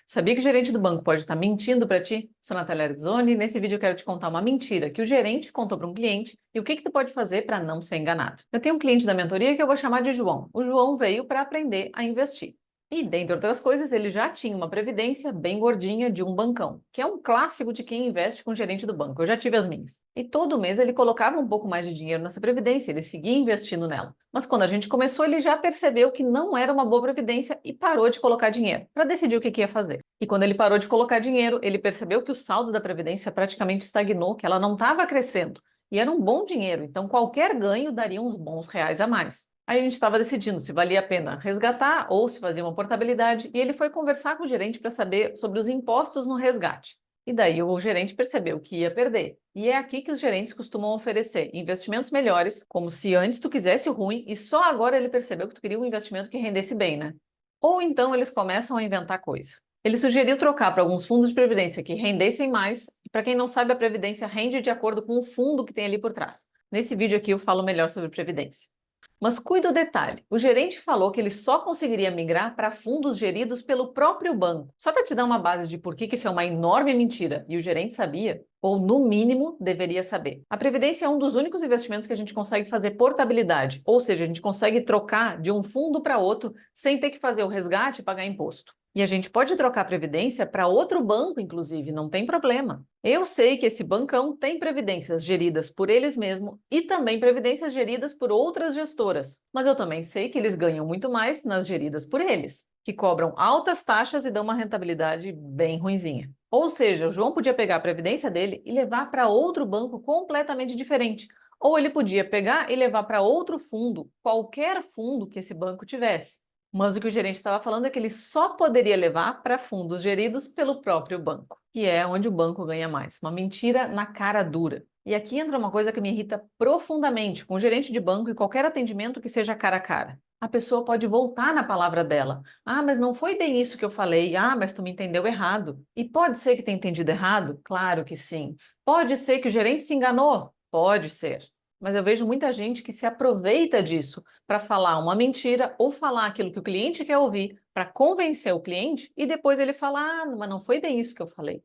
Sabia que o gerente do banco pode estar mentindo para ti? Sou Natália Ardzoni e nesse vídeo eu quero te contar uma mentira que o gerente contou para um cliente e o que tu pode fazer para não ser enganado. Eu tenho um cliente da mentoria que eu vou chamar de João. O João veio para aprender a investir. E, dentre outras coisas, ele já tinha uma previdência bem gordinha de um bancão, que é um clássico de quem investe com o gerente do banco. Eu já tive as minhas. E todo mês ele colocava um pouco mais de dinheiro nessa previdência, ele seguia investindo nela. Mas quando a gente começou, ele já percebeu que não era uma boa previdência e parou de colocar dinheiro, para decidir o que ia fazer. E quando ele parou de colocar dinheiro, ele percebeu que o saldo da previdência praticamente estagnou, que ela não estava crescendo. E era um bom dinheiro, então qualquer ganho daria uns bons reais a mais. Aí a gente estava decidindo se valia a pena resgatar ou se fazia uma portabilidade, e ele foi conversar com o gerente para saber sobre os impostos no resgate. E daí o gerente percebeu que ia perder. E é aqui que os gerentes costumam oferecer investimentos melhores, como se antes tu quisesse o ruim e só agora ele percebeu que tu queria um investimento que rendesse bem, né? Ou então eles começam a inventar coisa. Ele sugeriu trocar para alguns fundos de previdência que rendessem mais, e para quem não sabe, a previdência rende de acordo com o fundo que tem ali por trás. Nesse vídeo aqui eu falo melhor sobre previdência. Mas cuida o detalhe, o gerente falou que ele só conseguiria migrar para fundos geridos pelo próprio banco. Só para te dar uma base de por que isso é uma enorme mentira, e o gerente sabia, ou no mínimo deveria saber. A previdência é um dos únicos investimentos que a gente consegue fazer portabilidade, ou seja, a gente consegue trocar de um fundo para outro sem ter que fazer o resgate e pagar imposto. E a gente pode trocar a previdência para outro banco, inclusive, não tem problema. Eu sei que esse bancão tem previdências geridas por eles mesmos e também previdências geridas por outras gestoras. Mas eu também sei que eles ganham muito mais nas geridas por eles, que cobram altas taxas e dão uma rentabilidade bem ruinzinha. Ou seja, o João podia pegar a previdência dele e levar para outro banco completamente diferente. Ou ele podia pegar e levar para outro fundo, qualquer fundo que esse banco tivesse. Mas o que o gerente estava falando é que ele só poderia levar para fundos geridos pelo próprio banco, que é onde o banco ganha mais. Uma mentira na cara dura. E aqui entra uma coisa que me irrita profundamente com o gerente de banco e qualquer atendimento que seja cara a cara. A pessoa pode voltar na palavra dela. Ah, mas não foi bem isso que eu falei. Ah, mas tu me entendeu errado. E pode ser que tenha entendido errado? Claro que sim. Pode ser que o gerente se enganou? Pode ser. Mas eu vejo muita gente que se aproveita disso para falar uma mentira ou falar aquilo que o cliente quer ouvir para convencer o cliente e depois ele fala: ah, mas não foi bem isso que eu falei.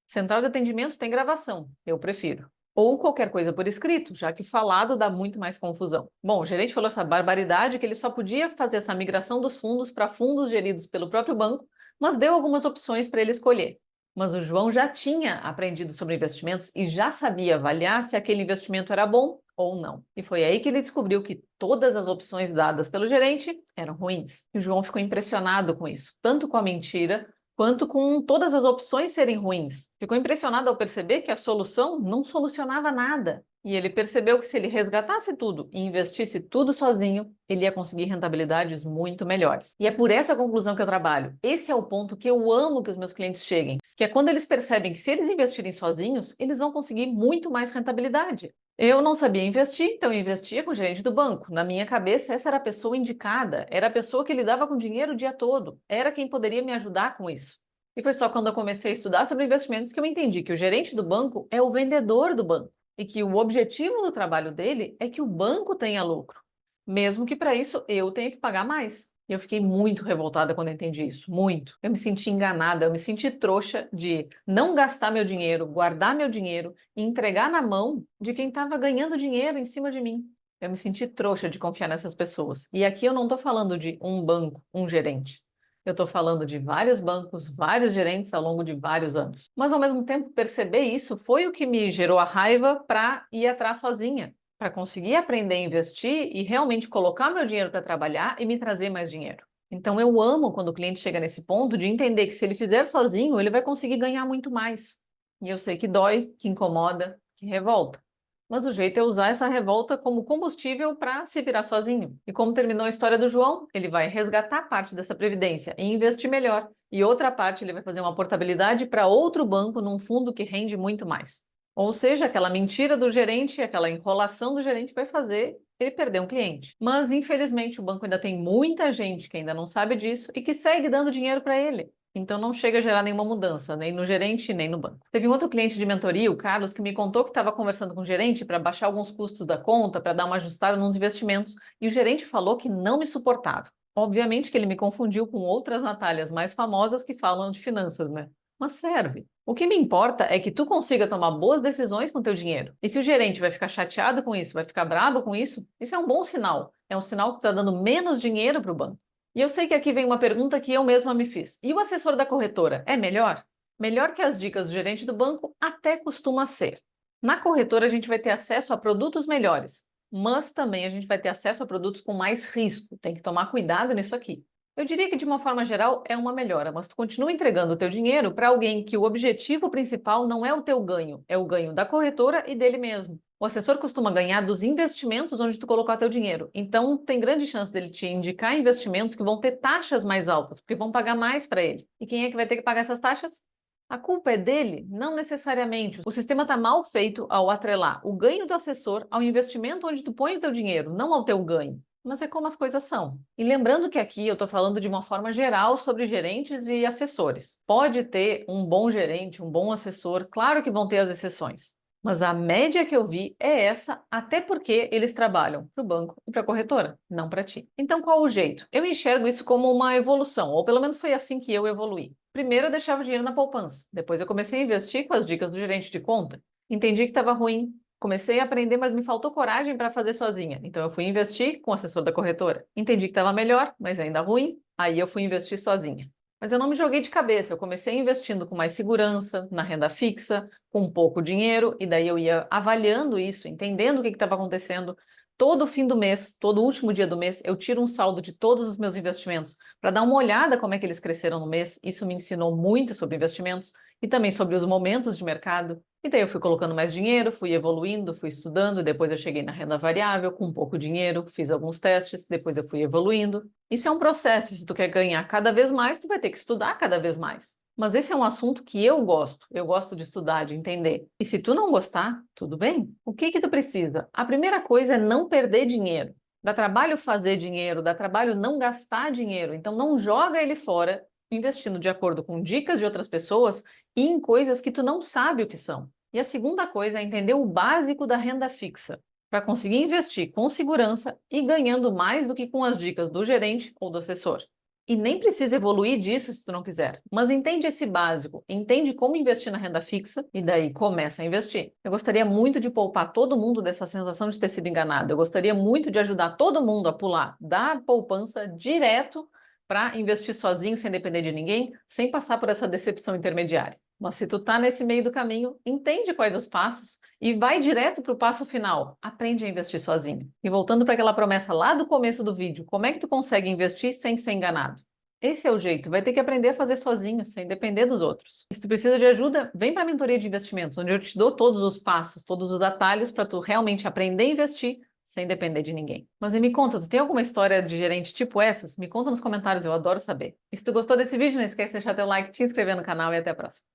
Central de atendimento tem gravação, eu prefiro. Ou qualquer coisa por escrito, já que falado dá muito mais confusão. Bom, o gerente falou essa barbaridade que ele só podia fazer essa migração dos fundos para fundos geridos pelo próprio banco, mas deu algumas opções para ele escolher. Mas o João já tinha aprendido sobre investimentos e já sabia avaliar se aquele investimento era bom ou não. E foi aí que ele descobriu que todas as opções dadas pelo gerente eram ruins. E o João ficou impressionado com isso, tanto com a mentira quanto com todas as opções serem ruins. Ficou impressionado ao perceber que a solução não solucionava nada. E ele percebeu que se ele resgatasse tudo e investisse tudo sozinho, ele ia conseguir rentabilidades muito melhores. E é por essa conclusão que eu trabalho. Esse é o ponto que eu amo que os meus clientes cheguem, que é quando eles percebem que se eles investirem sozinhos, eles vão conseguir muito mais rentabilidade. Eu não sabia investir, então eu investia com o gerente do banco. Na minha cabeça, essa era a pessoa indicada, era a pessoa que lidava com dinheiro o dia todo, era quem poderia me ajudar com isso. E foi só quando eu comecei a estudar sobre investimentos que eu entendi que o gerente do banco é o vendedor do banco e que o objetivo do trabalho dele é que o banco tenha lucro, mesmo que para isso eu tenha que pagar mais. E eu fiquei muito revoltada quando eu entendi isso, muito. Eu me senti enganada, eu me senti trouxa de não gastar meu dinheiro, guardar meu dinheiro e entregar na mão de quem estava ganhando dinheiro em cima de mim. Eu me senti trouxa de confiar nessas pessoas. E aqui eu não estou falando de um banco, um gerente. Eu estou falando de vários bancos, vários gerentes ao longo de vários anos. Mas ao mesmo tempo, perceber isso foi o que me gerou a raiva para ir atrás sozinha, para conseguir aprender a investir e realmente colocar meu dinheiro para trabalhar e me trazer mais dinheiro. Então eu amo quando o cliente chega nesse ponto de entender que se ele fizer sozinho, ele vai conseguir ganhar muito mais. E eu sei que dói, que incomoda, que revolta. Mas o jeito é usar essa revolta como combustível para se virar sozinho. E como terminou a história do João, ele vai resgatar parte dessa previdência e investir melhor. E outra parte ele vai fazer uma portabilidade para outro banco num fundo que rende muito mais. Ou seja, aquela mentira do gerente, aquela enrolação do gerente vai fazer ele perder um cliente. Mas, infelizmente, o banco ainda tem muita gente que ainda não sabe disso e que segue dando dinheiro para ele. Então, não chega a gerar nenhuma mudança, nem no gerente, nem no banco. Teve um outro cliente de mentoria, o Carlos, que me contou que estava conversando com o gerente para baixar alguns custos da conta, para dar uma ajustada nos investimentos, e o gerente falou que não me suportava. Obviamente que ele me confundiu com outras Natálias mais famosas que falam de finanças, né? Mas serve. O que me importa é que tu consiga tomar boas decisões com teu dinheiro. E se o gerente vai ficar chateado com isso, vai ficar bravo com isso é um bom sinal. É um sinal que tu está dando menos dinheiro para o banco. E eu sei que aqui vem uma pergunta que eu mesma me fiz. E o assessor da corretora é melhor? Melhor que as dicas do gerente do banco até costuma ser. Na corretora a gente vai ter acesso a produtos melhores, mas também a gente vai ter acesso a produtos com mais risco. Tem que tomar cuidado nisso aqui. Eu diria que de uma forma geral é uma melhora, mas tu continua entregando o teu dinheiro para alguém que o objetivo principal não é o teu ganho, é o ganho da corretora e dele mesmo. O assessor costuma ganhar dos investimentos onde tu colocar teu dinheiro. Então, tem grande chance dele te indicar investimentos que vão ter taxas mais altas, porque vão pagar mais para ele. E quem é que vai ter que pagar essas taxas? A culpa é dele? Não necessariamente. O sistema está mal feito ao atrelar o ganho do assessor ao investimento onde tu põe o teu dinheiro, não ao teu ganho. Mas é como as coisas são. E lembrando que aqui eu estou falando de uma forma geral sobre gerentes e assessores. Pode ter um bom gerente, um bom assessor, claro que vão ter as exceções. Mas a média que eu vi é essa, até porque eles trabalham para o banco e para a corretora, não para ti. Então, qual o jeito? Eu enxergo isso como uma evolução, ou pelo menos foi assim que eu evoluí. Primeiro eu deixava o dinheiro na poupança, depois eu comecei a investir com as dicas do gerente de conta. Entendi que estava ruim, comecei a aprender, mas me faltou coragem para fazer sozinha. Então eu fui investir com o assessor da corretora. Entendi que estava melhor, mas ainda ruim, aí eu fui investir sozinha. Mas eu não me joguei de cabeça, eu comecei investindo com mais segurança, na renda fixa, com pouco dinheiro, e daí eu ia avaliando isso, entendendo o que estava acontecendo. Todo fim do mês, todo último dia do mês, eu tiro um saldo de todos os meus investimentos para dar uma olhada como é que eles cresceram no mês. Isso me ensinou muito sobre investimentos e também sobre os momentos de mercado. E daí eu fui colocando mais dinheiro, fui evoluindo, fui estudando, depois eu cheguei na renda variável com pouco dinheiro, fiz alguns testes, depois eu fui evoluindo. Isso é um processo, se tu quer ganhar cada vez mais, tu vai ter que estudar cada vez mais. Mas esse é um assunto que eu gosto de estudar, de entender. E se tu não gostar, tudo bem. O que que tu precisa? A primeira coisa é não perder dinheiro. Dá trabalho fazer dinheiro, dá trabalho não gastar dinheiro. Então não joga ele fora investindo de acordo com dicas de outras pessoas e em coisas que tu não sabe o que são. E a segunda coisa é entender o básico da renda fixa, para conseguir investir com segurança e ganhando mais do que com as dicas do gerente ou do assessor. E nem precisa evoluir disso se tu não quiser, mas entende esse básico, entende como investir na renda fixa e daí começa a investir. Eu gostaria muito de poupar todo mundo dessa sensação de ter sido enganado. Eu gostaria muito de ajudar todo mundo a pular da poupança direto para investir sozinho, sem depender de ninguém, sem passar por essa decepção intermediária. Mas se tu tá nesse meio do caminho, entende quais os passos e vai direto para o passo final. Aprende a investir sozinho. E voltando para aquela promessa lá do começo do vídeo, como é que tu consegue investir sem ser enganado? Esse é o jeito, vai ter que aprender a fazer sozinho, sem depender dos outros. Se tu precisa de ajuda, vem para a mentoria de investimentos, onde eu te dou todos os passos, todos os atalhos para tu realmente aprender a investir sem depender de ninguém. Mas e me conta, tu tem alguma história de gerente tipo essas? Me conta nos comentários, eu adoro saber. E se tu gostou desse vídeo, não esquece de deixar teu like, te inscrever no canal e até a próxima.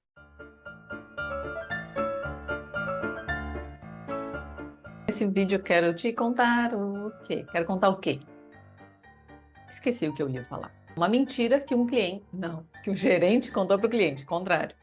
Nesse vídeo eu quero te contar o quê? Quero contar o quê? Esqueci o que eu ia falar. Uma mentira que um cliente, não, que um gerente contou para o cliente, contrário.